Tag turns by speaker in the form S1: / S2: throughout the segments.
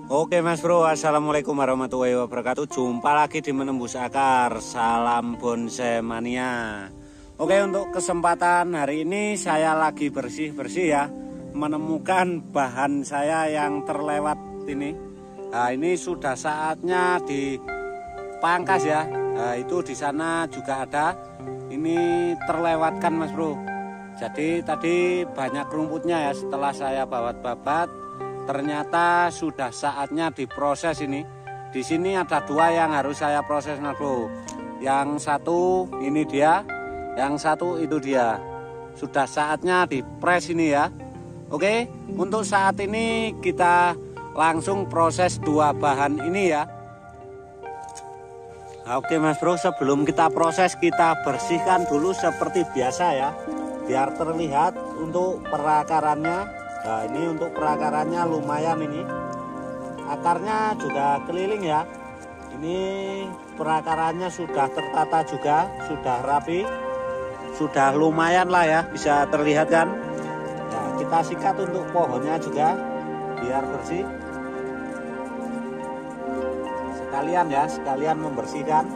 S1: Oke Mas Bro, assalamualaikum warahmatullahi wabarakatuh. Jumpa lagi di Menembus Akar. Salam bonsai mania. Oke, untuk kesempatan hari ini saya lagi bersih-bersih ya, menemukan bahan saya yang terlewat ini. Nah, ini sudah saatnya dipangkas ya. Nah, itu di sana juga ada. Ini terlewatkan Mas Bro. Jadi tadi banyak rumputnya ya, setelah saya babat-babat ternyata sudah saatnya diproses ini. Di sini ada dua yang harus saya proses Mas Bro. Yang satu ini dia, yang satu itu dia. Sudah saatnya dipres ini ya. Oke, untuk saat ini kita langsung proses dua bahan ini ya. Oke Mas Bro, sebelum kita proses kita bersihkan dulu seperti biasa ya, biar terlihat untuk perakarannya. Nah, ini untuk perakarannya lumayan ini. Akarnya juga keliling ya. Ini perakarannya sudah tertata juga, sudah rapi. Sudah lumayan lah ya, bisa terlihat kan. Nah, kita sikat untuk pohonnya juga biar bersih. Sekalian ya, sekalian membersihkan.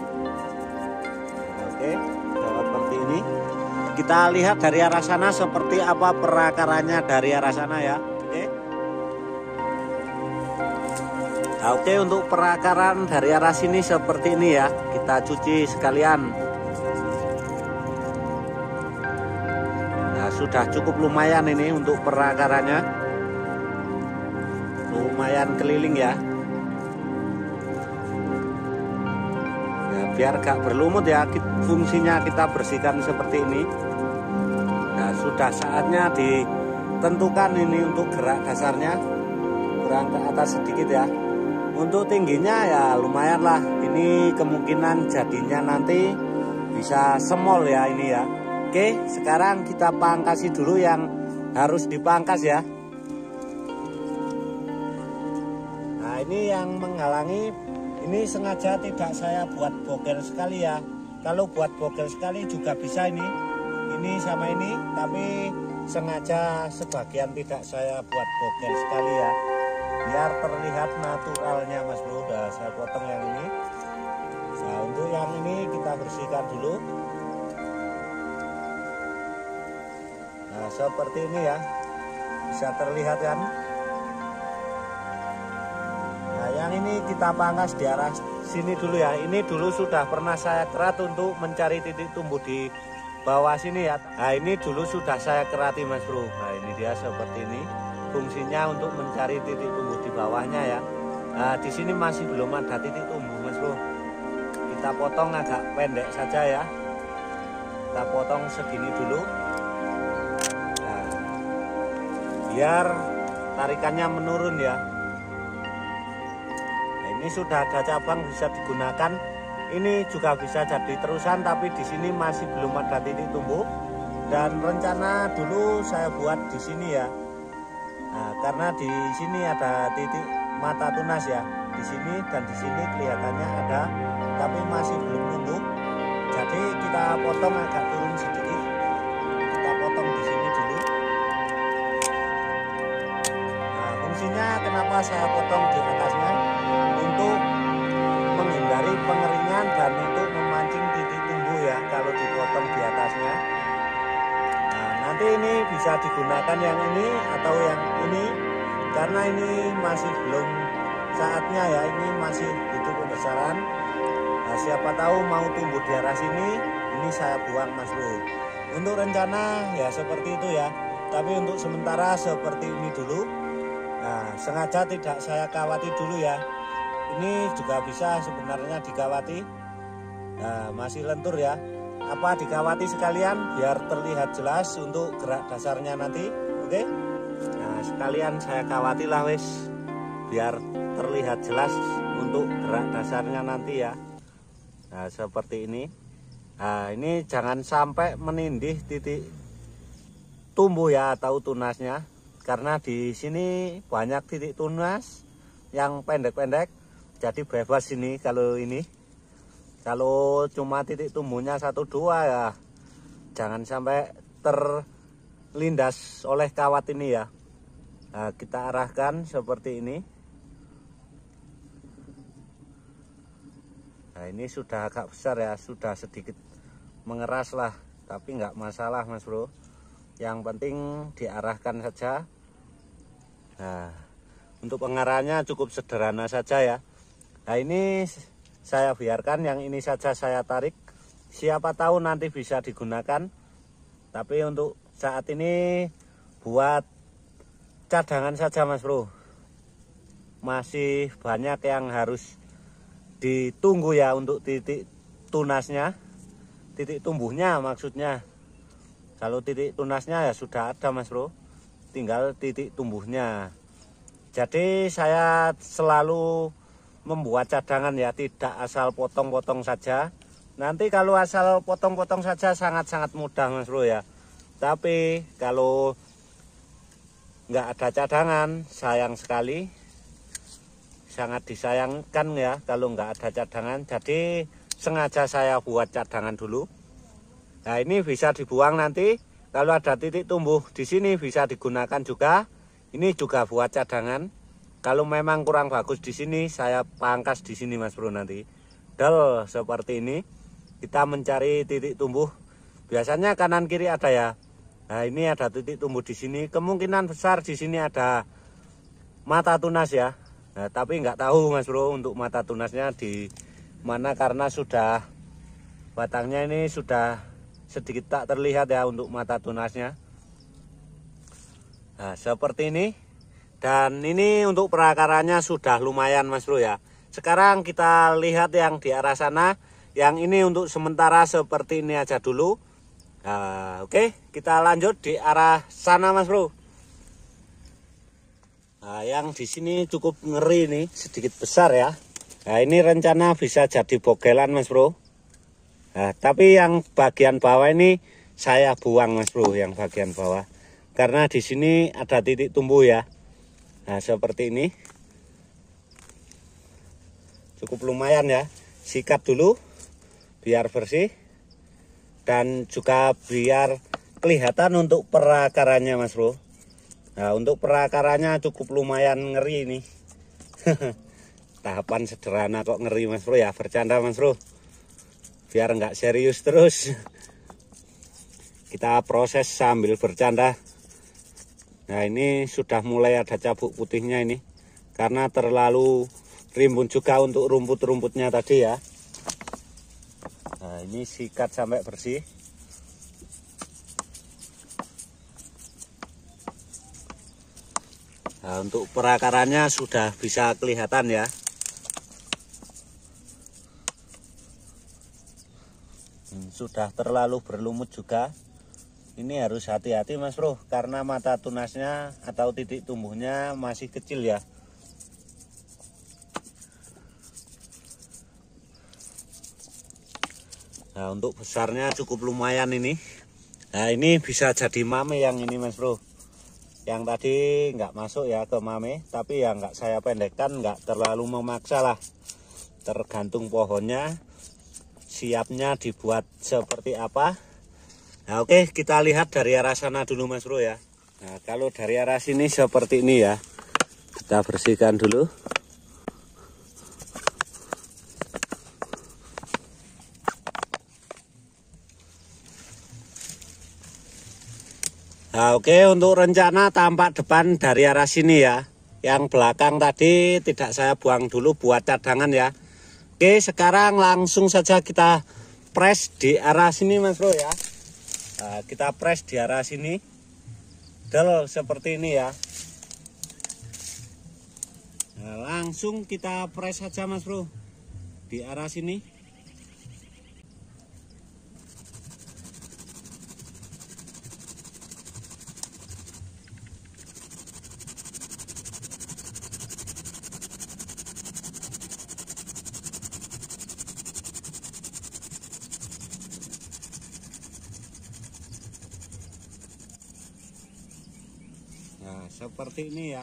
S1: Oke, seperti ini. Kita lihat dari arah sana seperti apa perakarannya dari arah sana ya. Oke. Nah, oke, untuk perakaran dari arah sini seperti ini ya. Kita cuci sekalian. Nah, sudah cukup lumayan ini untuk perakarannya. Lumayan keliling ya. Nah, biar gak berlumut ya, fungsinya kita bersihkan seperti ini. Nah, sudah saatnya ditentukan ini untuk gerak dasarnya, kurang ke atas sedikit ya. Untuk tingginya ya lumayan lah. Ini kemungkinan jadinya nanti bisa semol ya ini ya. Oke, sekarang kita pangkasi dulu yang harus dipangkas ya. Nah, ini yang menghalangi, ini sengaja tidak saya buat bogel sekali ya. Kalau buat bogel sekali juga bisa ini sama ini, tapi sengaja sebagian tidak saya buat bogel sekali ya, biar terlihat naturalnya Mas Bro. Udah saya potong yang ini. Nah, untuk yang ini kita bersihkan dulu. Nah, seperti ini ya, bisa terlihat kan. Nah, yang ini kita pangkas di arah sini dulu ya. Ini dulu sudah pernah saya kerat untuk mencari titik tumbuh di bawah sini ya. Nah, ini dulu sudah saya kerati Mas Bro. Nah, ini dia seperti ini. Fungsinya untuk mencari titik tumbuh di bawahnya ya. Nah, di sini masih belum ada titik tumbuh Mas Bro. Kita potong agak pendek saja ya. Kita potong segini dulu. Nah, biar tarikannya menurun ya. Nah, ini sudah ada cabang bisa digunakan. Ini juga bisa jadi terusan, tapi di sini masih belum ada titik tumbuh. Dan rencana dulu saya buat di sini ya. Nah, karena di sini ada titik mata tunas ya. Di sini dan di sini kelihatannya ada, tapi masih belum tumbuh. Jadi kita potong agak turun sedikit. Kita potong di sini dulu. Nah, fungsinya kenapa saya potong di atasnya? Untuk menghindari pengeringan dan untuk memancing titik tumbuh ya kalau dipotong di atasnya. Nah, nanti ini bisa digunakan yang ini atau yang ini, karena ini masih belum saatnya ya, ini masih butuh pembesaran. Nah, siapa tahu mau tumbuh di arah sini, ini saya buang Mas Bro. Untuk rencana ya seperti itu ya, tapi untuk sementara seperti ini dulu. Nah, sengaja tidak saya kawati dulu ya. Ini juga bisa sebenarnya dikawati. Nah, masih lentur ya. Apa dikawati sekalian biar terlihat jelas untuk gerak dasarnya nanti. Oke. Nah, sekalian saya kawati lah wis, biar terlihat jelas untuk gerak dasarnya nanti ya. Nah, seperti ini. Nah, ini jangan sampai menindih titik tumbuh ya atau tunasnya, karena di sini banyak titik tunas yang pendek-pendek. Jadi bebas ini kalau ini. Kalau cuma titik tumbuhnya 1-2 ya jangan sampai terlindas oleh kawat ini ya. Nah, kita arahkan seperti ini. Nah ini sudah agak besar ya, sudah sedikit mengeras lah, tapi nggak masalah Mas Bro, yang penting diarahkan saja. Nah untuk pengarahannya cukup sederhana saja ya. Nah ini saya biarkan, yang ini saja saya tarik, siapa tahu nanti bisa digunakan. Tapi untuk saat ini buat cadangan saja Mas Bro. Masih banyak yang harus ditunggu ya untuk titik tunasnya, titik tumbuhnya maksudnya. Kalau titik tunasnya ya sudah ada Mas Bro, tinggal titik tumbuhnya. Jadi saya selalu membuat cadangan ya, tidak asal potong-potong saja. Nanti kalau asal potong-potong saja sangat-sangat mudah Mas Bro ya. Tapi kalau nggak ada cadangan, sayang sekali, sangat disayangkan ya kalau nggak ada cadangan. Jadi sengaja saya buat cadangan dulu. Nah ini bisa dibuang nanti, kalau ada titik tumbuh di sini bisa digunakan juga. Ini juga buat cadangan. Kalau memang kurang bagus di sini, saya pangkas di sini Mas Bro nanti. Del seperti ini. Kita mencari titik tumbuh. Biasanya kanan kiri ada ya. Nah ini ada titik tumbuh di sini. Kemungkinan besar di sini ada mata tunas ya. Nah, tapi nggak tahu Mas Bro untuk mata tunasnya di mana, karena sudah batangnya ini sudah sedikit tak terlihat ya untuk mata tunasnya. Nah seperti ini. Dan ini untuk perakarannya sudah lumayan Mas Bro ya. Sekarang kita lihat yang di arah sana. Yang ini untuk sementara seperti ini aja dulu. Nah, oke, kita lanjut di arah sana Mas Bro. Nah, yang di sini cukup ngeri nih, sedikit besar ya. Nah, ini rencana bisa jadi bogelan Mas Bro. Nah, tapi yang bagian bawah ini saya buang Mas Bro, yang bagian bawah. Karena di sini ada titik tumbuh ya. Nah, seperti ini. Cukup lumayan ya. Sikat dulu biar bersih. Dan juga biar kelihatan untuk perakarannya Mas Bro. Nah untuk perakarannya cukup lumayan ngeri ini. Tahapan sederhana kok ngeri Mas Bro ya, bercanda Mas Bro, biar nggak serius terus. Kita proses sambil bercanda. Nah ini sudah mulai ada cabuk putihnya ini, karena terlalu rimbun juga untuk rumput-rumputnya tadi ya. Nah ini sikat sampai bersih. Nah, untuk perakarannya sudah bisa kelihatan ya. Sudah terlalu berlumut juga. Ini harus hati-hati Mas Bro, karena mata tunasnya atau titik tumbuhnya masih kecil ya. Nah untuk besarnya cukup lumayan ini. Nah ini bisa jadi mame yang ini Mas Bro. Yang tadi nggak masuk ya ke mame, tapi ya nggak saya pendekkan, nggak terlalu memaksa lah. Tergantung pohonnya, siapnya dibuat seperti apa. Nah oke, kita lihat dari arah sana dulu Mas Bro ya. Nah kalau dari arah sini seperti ini ya. Kita bersihkan dulu. Nah oke, untuk rencana tampak depan dari arah sini ya. Yang belakang tadi tidak saya buang dulu buat cadangan ya. Oke, sekarang langsung saja kita press di arah sini Mas Bro ya. Nah, kita press di arah sini. Del seperti ini ya. Nah, langsung kita press saja Mas Bro di arah sini. Nah, seperti ini ya.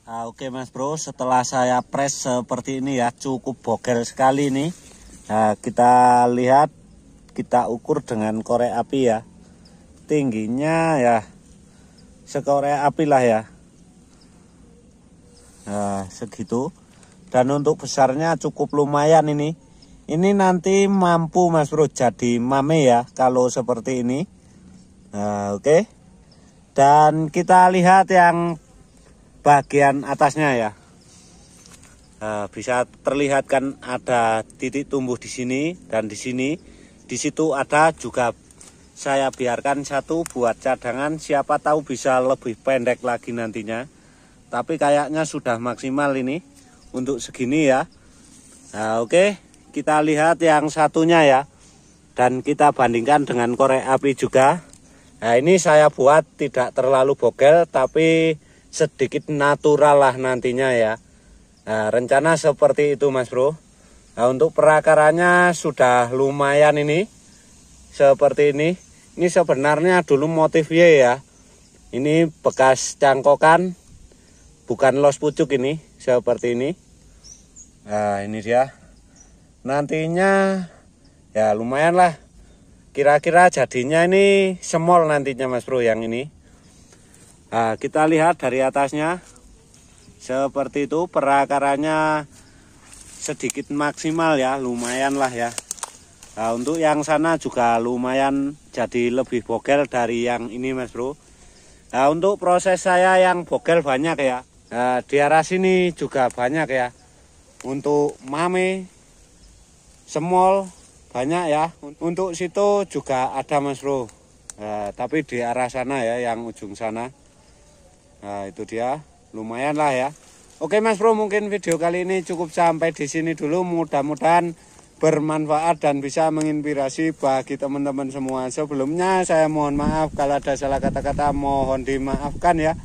S1: Oke Mas Bro, setelah saya press seperti ini ya, cukup bogel sekali nih. Nah, kita lihat, kita ukur dengan korek api ya. Tingginya ya sekorek api lah ya. Nah, segitu. Dan untuk besarnya cukup lumayan ini. Ini nanti mampu Mas Bro jadi mame ya kalau seperti ini. Nah, oke. Dan kita lihat yang bagian atasnya ya. Nah, bisa terlihat kan ada titik tumbuh di sini dan di sini. Di situ ada juga, saya biarkan satu buat cadangan, siapa tahu bisa lebih pendek lagi nantinya. Tapi kayaknya sudah maksimal ini untuk segini ya. Nah, oke, kita lihat yang satunya ya. Dan kita bandingkan dengan korek api juga. Nah, ini saya buat tidak terlalu bogel tapi sedikit natural lah nantinya ya. Nah, rencana seperti itu Mas Bro. Nah, untuk perakarannya sudah lumayan ini. Seperti ini. Ini sebenarnya dulu motifnya ya. Ini bekas cangkokan. Bukan los pucuk ini. Seperti ini. Nah, ini dia. Nantinya ya lumayan lah. Kira-kira jadinya ini semol nantinya Mas Bro yang ini. Nah, kita lihat dari atasnya seperti itu, perakarannya sedikit maksimal ya, lumayan lah ya. Nah, untuk yang sana juga lumayan jadi lebih bogel dari yang ini Mas Bro. Nah, untuk proses saya yang bogel banyak ya. Nah, di arah sini juga banyak ya. Untuk mame, semol banyak ya. Untuk situ juga ada Mas Bro. Nah, tapi di arah sana ya, yang ujung sana. Nah, itu dia, lumayan lah ya. Oke Mas Bro, mungkin video kali ini cukup sampai di sini dulu. Mudah-mudahan bermanfaat dan bisa menginspirasi bagi teman-teman semua. Sebelumnya saya mohon maaf kalau ada salah kata-kata, mohon dimaafkan ya.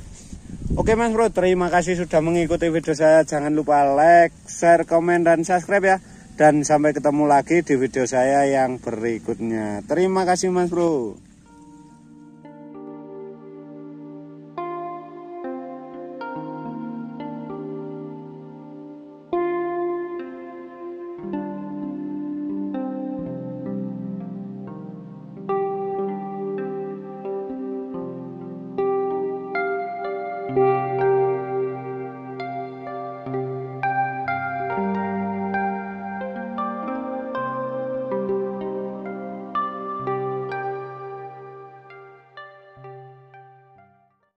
S1: Oke Mas Bro, terima kasih sudah mengikuti video saya. Jangan lupa like, share, komen, dan subscribe ya. Dan sampai ketemu lagi di video saya yang berikutnya. Terima kasih Mas Bro.